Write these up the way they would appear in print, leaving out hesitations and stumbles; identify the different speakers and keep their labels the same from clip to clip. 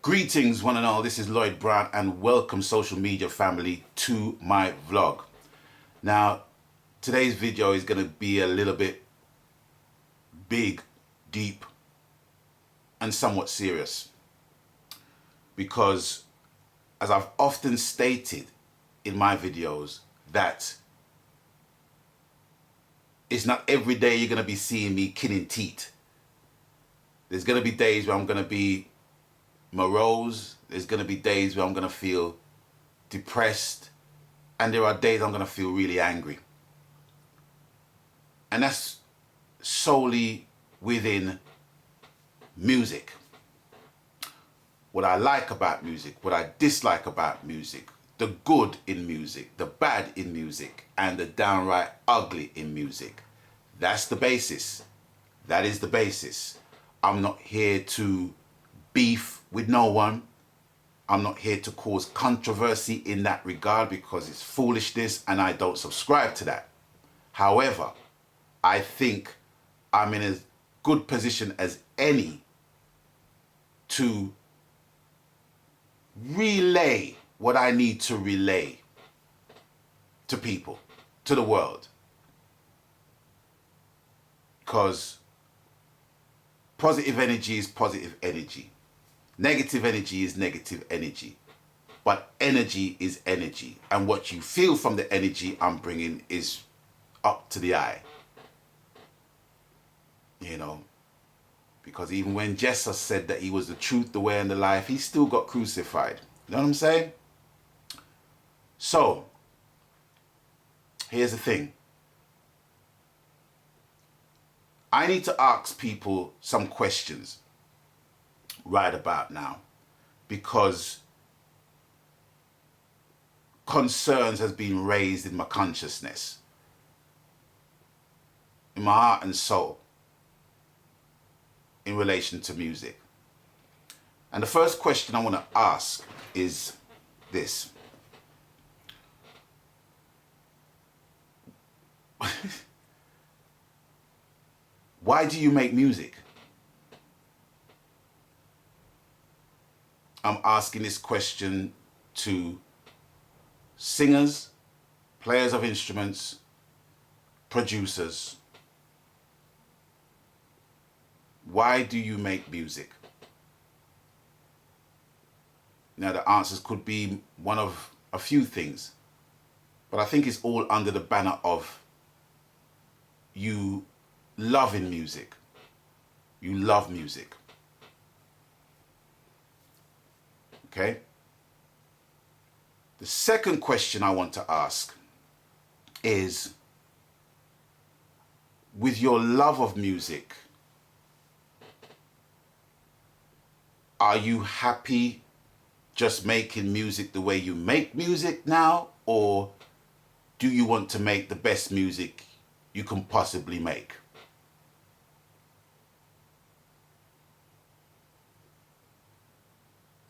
Speaker 1: Greetings one and all, this is Lloyd Brown and welcome social media family to my vlog. Now today's video is going to be a little bit big, deep and somewhat serious because, as I've often stated in my videos, that it's not every day you're going to be seeing me killing teeth. There's going to be days where I'm going to be morose, there's going to be days where I'm going to feel depressed, and there are days I'm going to feel really angry. And that's solely within music. What I like about music, what I dislike about music, the good in music, the bad in music, and the downright ugly in music. That's the basis. That is the basis. I'm not here to beef with no one. I'm not here to cause controversy in that regard because it's foolishness and I don't subscribe to that. However, I think I'm in as good position as any to relay what I need to relay to people, to the world. Because positive energy is positive energy. Negative energy is negative energy. But energy is energy. And what you feel from the energy I'm bringing is up to the eye. You know, because even when Jesus said that he was the truth, the way and the life, he still got crucified. You know what I'm saying? So, here's the thing. I need to ask people some questions right about now because concerns has been raised in my consciousness, in my heart and soul, in relation to music. And the first question I want to ask is this. Why do you make music? I'm asking this question to singers, players of instruments, producers. Why do you make music? Now the answers could be one of a few things, but I think it's all under the banner of you loving music. You love music. Okay? The second question I want to ask is, with your love of music, are you happy just making music the way you make music now, or do you want to make the best music you can possibly make?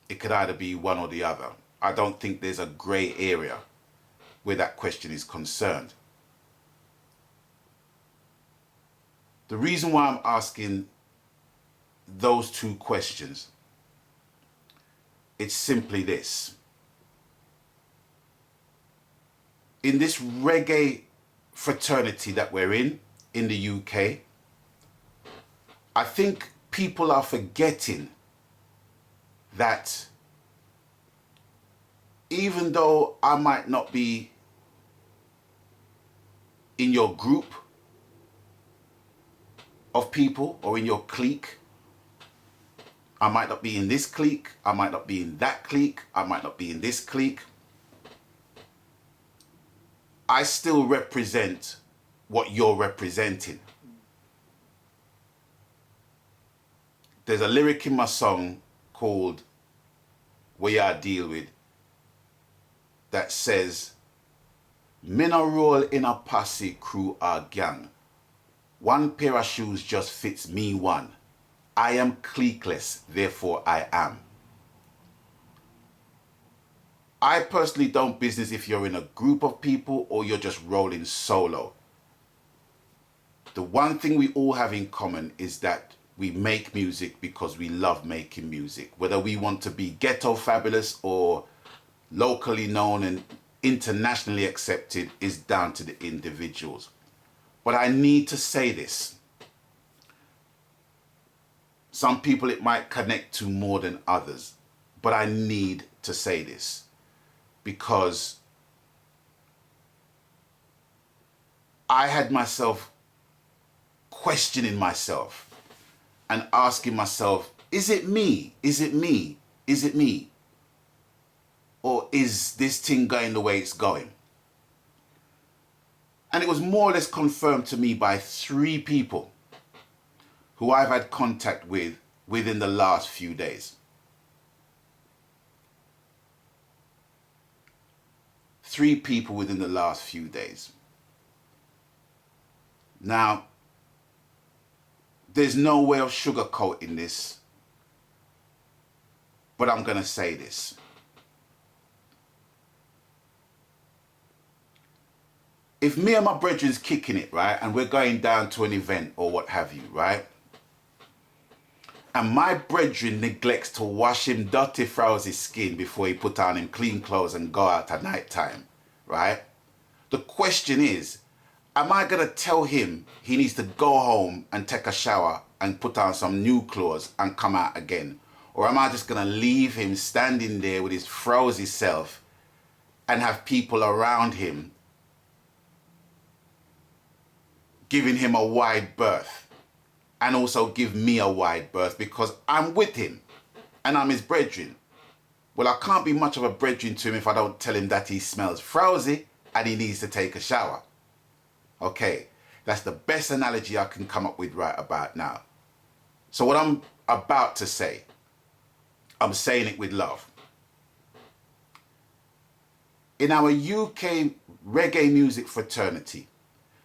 Speaker 1: It could either be one or the other. I don't think there's a grey area where that question is concerned. The reason why I'm asking those two questions, it's simply this. In this reggae fraternity that we're in the UK, I think people are forgetting that even though I might not be in your group of people or in your clique, I might not be in this clique, I might not be in that clique, I might not be in this clique, I still represent what you're representing. There's a lyric in my song called "What I Deal With" that says, "Me no roll in a posse, crew or gang. One pair of shoes just fits me one. I am cliqueless, therefore I am." I personally don't business if you're in a group of people or you're just rolling solo. The one thing we all have in common is that We make music because we love making music. Whether we want to be ghetto fabulous or locally known and internationally accepted is down to the individuals. But I need to say this. Some people it might connect to more than others, but I need to say this because I had myself questioning myself and asking myself, is it me? Is it me? Is it me? Or is this thing going the way it's going? And it was more or less confirmed to me by 3 people who I've had contact with within the last few days. 3 people within the last few days. Now, there's no way of sugarcoating this, but I'm going to say this. If me and my brethren's kicking it, right, and we're going down to an event or what have you, right, and my brethren neglects to wash him dirty frowsy skin before he put on him clean clothes and go out at night time, right, the question is, am I going to tell him he needs to go home and take a shower and put on some new clothes and come out again? Or am I just going to leave him standing there with his frowsy self and have people around him giving him a wide berth and also give me a wide berth because I'm with him and I'm his brethren? Well, I can't be much of a brethren to him if I don't tell him that he smells frowsy and he needs to take a shower. Okay, that's the best analogy I can come up with right about now. So what I'm about to say, I'm saying it with love. In our UK reggae music fraternity,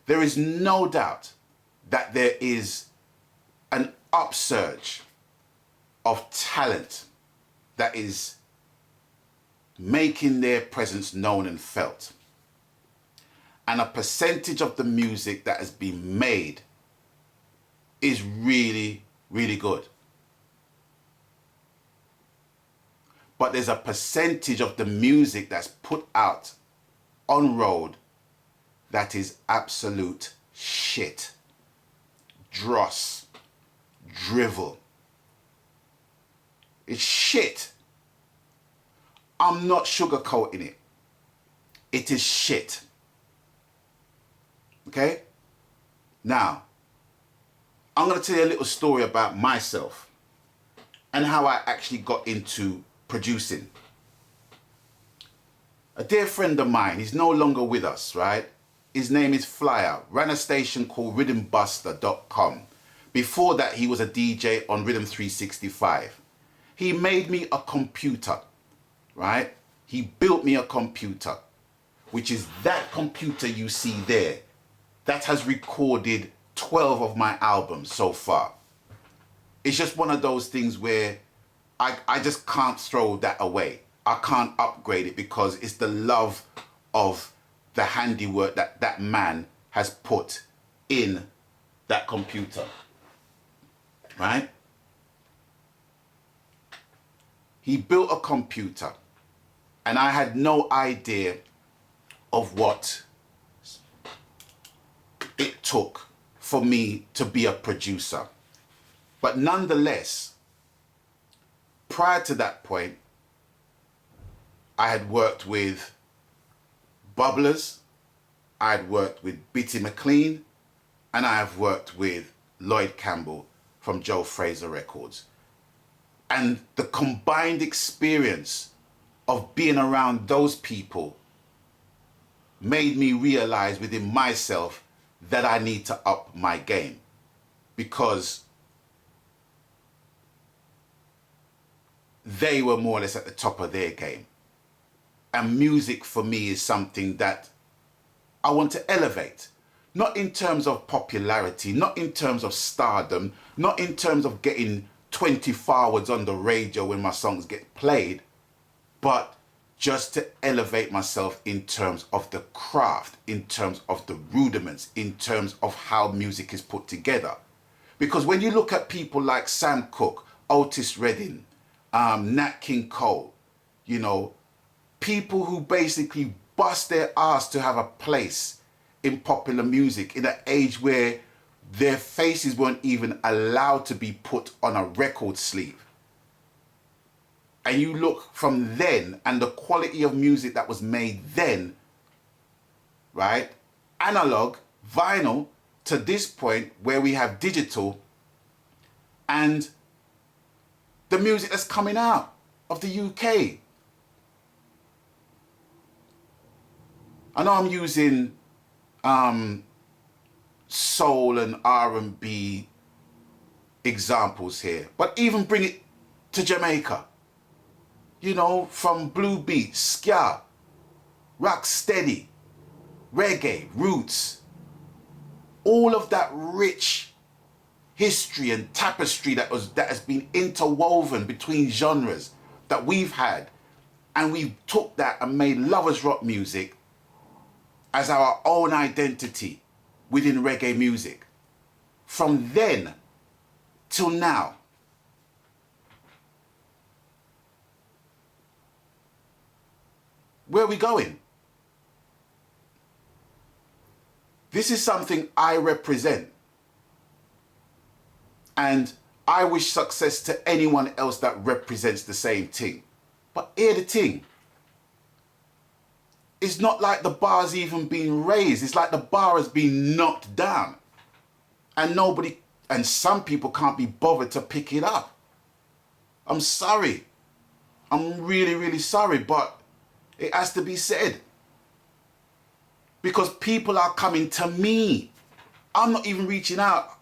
Speaker 1: there is no doubt that there is an upsurge of talent that is making their presence known and felt. And a percentage of the music that has been made is really, really good. But there's a percentage of the music that's put out on road that is absolute shit, dross, drivel. It's shit. I'm not sugarcoating it. It is shit. Okay? Now, I'm going to tell you a little story about myself and how I actually got into producing. A dear friend of mine, he's no longer with us, right? His name is Flyer, ran a station called rhythmbuster.com. Before that, he was a DJ on Rhythm 365. He made me a computer, right? He built me a computer, which is that computer you see there. That has recorded 12 of my albums so far. It's just one of those things where I just can't throw that away. I can't upgrade it because it's the love of the handiwork that that man has put in that computer, right? He built a computer and I had no idea of what it took for me to be a producer. But nonetheless, prior to that point, I had worked with Bubblers, I had worked with Bitty McLean, and I have worked with Lloyd Campbell from Joe Fraser Records. And the combined experience of being around those people made me realize within myself that I need to up my game, because they were more or less at the top of their game. And music for me is something that I want to elevate. Not in terms of popularity, not in terms of stardom, not in terms of getting 20 forwards on the radio when my songs get played, but just to elevate myself in terms of the craft, in terms of the rudiments, in terms of how music is put together. Because when you look at people like Sam Cooke, Otis Redding, Nat King Cole, you know, people who basically bust their ass to have a place in popular music in an age where their faces weren't even allowed to be put on a record sleeve. And you look from then and the quality of music that was made then, right? Analog, vinyl, to this point where we have digital, and the music that's coming out of the UK. I know I'm using soul and R&B examples here, but even bring it to Jamaica. You know, from blue beat, ska, rock steady, reggae, roots, all of that rich history and tapestry that has been interwoven between genres that we've had, and we took that and made lovers rock music as our own identity within reggae music. From then till now, where are we going? This is something I represent. And I wish success to anyone else that represents the same thing. But here the thing. It's not like the bar's even been raised. It's like the bar has been knocked down. And some people can't be bothered to pick it up. I'm sorry. I'm really, really sorry, but it has to be said. Because people are coming to me. I'm not even reaching out.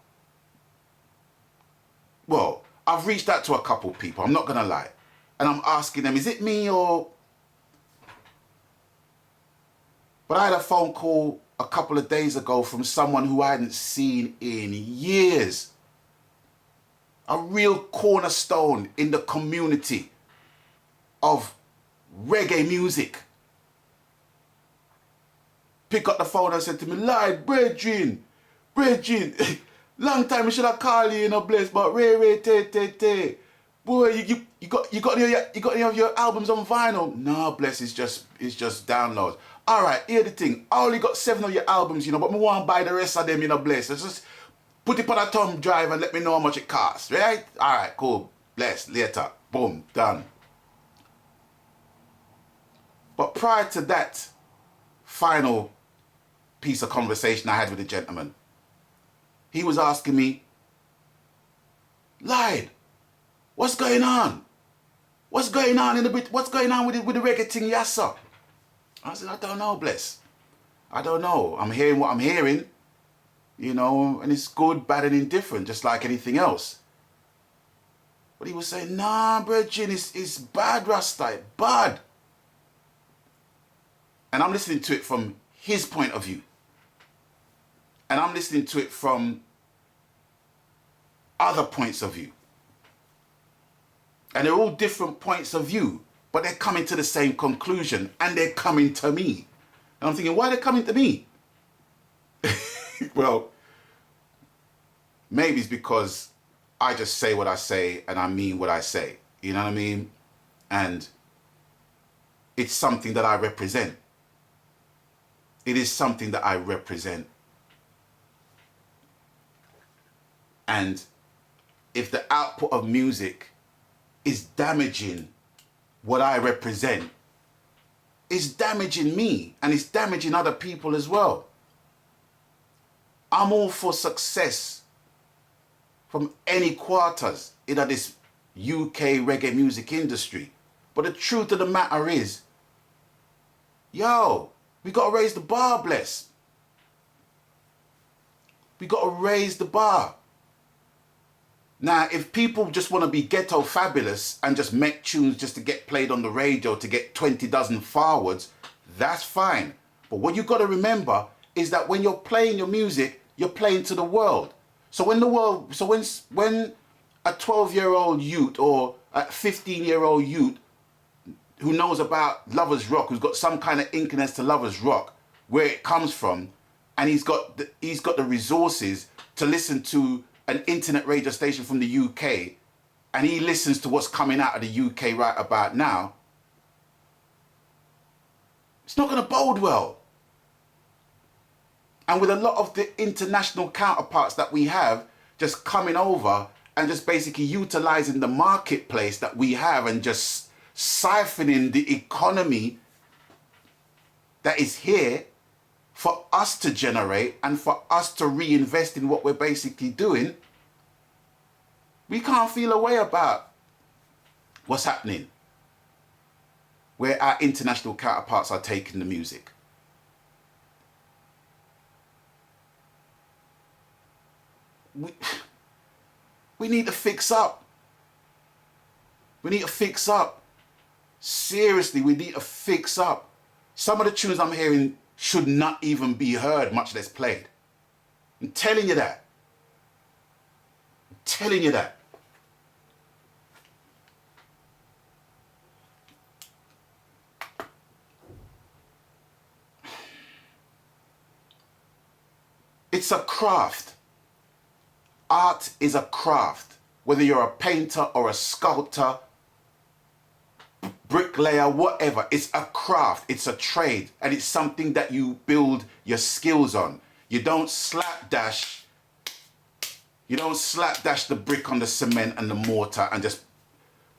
Speaker 1: Well, I've reached out to a couple of people, I'm not going to lie. And I'm asking them, is it me or... But I had a phone call a couple of days ago from someone who I hadn't seen in years. A real cornerstone in the community of reggae music. Pick up the phone and said to me, Lloyd, brethren, long time I should have called you, you know, bless, but Ray, boy, you got any of your albums on vinyl? No, bless, it's just downloads. All right, here the thing. I only got 7 of your albums, you know, but me want to buy the rest of them, you know, bless. Just put it on a thumb drive and let me know how much it costs, right? All right, cool. Bless, later. Boom, done. But prior to that final piece of conversation I had with the gentleman, he was asking me, Lloyd, what's going on? What's going on what's going on with the reggae thing, yes, sir? I said, I don't know, bless. I don't know. I'm hearing what I'm hearing, you know, and it's good, bad, and indifferent, just like anything else. But he was saying, nah, brethren, it's bad, Rasta, bad. And I'm listening to it from his point of view. And I'm listening to it from other points of view. And they're all different points of view, but they're coming to the same conclusion, and they're coming to me. And I'm thinking, why are they coming to me? Well, maybe it's because I just say what I say and I mean what I say. You know what I mean? And it's something that I represent. It is something that I represent. And if the output of music is damaging what I represent, it's damaging me and it's damaging other people as well. I'm all for success from any quarters in this UK reggae music industry. But the truth of the matter is, yo, we got to raise the bar, bless. We got to raise the bar. Now, if people just want to be ghetto fabulous and just make tunes just to get played on the radio to get 20 dozen forwards, that's fine. But what you got to remember is that when you're playing your music, you're playing to the world. So when a 12-year-old youth or a 15-year-old youth who knows about lovers rock, who's got some kind of inkling as to lovers rock, where it comes from, and he's got the resources to listen to an internet radio station from the UK and he listens to what's coming out of the UK right about now, it's not going to bode well. And with a lot of the international counterparts that we have just coming over and just basically utilizing the marketplace that we have and just siphoning the economy that is here for us to generate and for us to reinvest in what we're basically doing, we can't feel a way about what's happening where our international counterparts are taking the music. We need to fix up. We need to fix up. Seriously, we need to fix up. Some of the tunes I'm hearing should not even be heard, much less played. I'm telling you that. I'm telling you that. It's a craft. Art is a craft. Whether you're a painter or a sculptor, bricklayer, whatever, it's a craft, it's a trade, and it's something that you build your skills on. You don't slapdash the brick on the cement and the mortar and just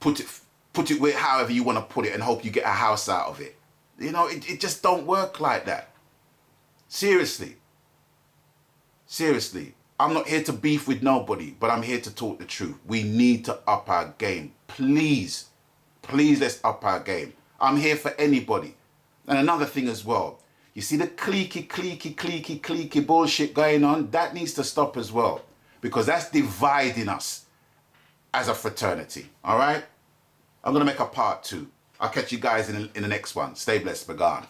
Speaker 1: put it where however you want to put it and hope you get a house out of it. You know, it just don't work like that. Seriously. Seriously. I'm not here to beef with nobody, but I'm here to talk the truth. We need to up our game. Please, let's up our game. I'm here for anybody. And another thing as well, you see the cliquey bullshit going on? That needs to stop as well, because that's dividing us as a fraternity, all right? I'm going to make a part 2. I'll catch you guys in the next one. Stay blessed, be gone.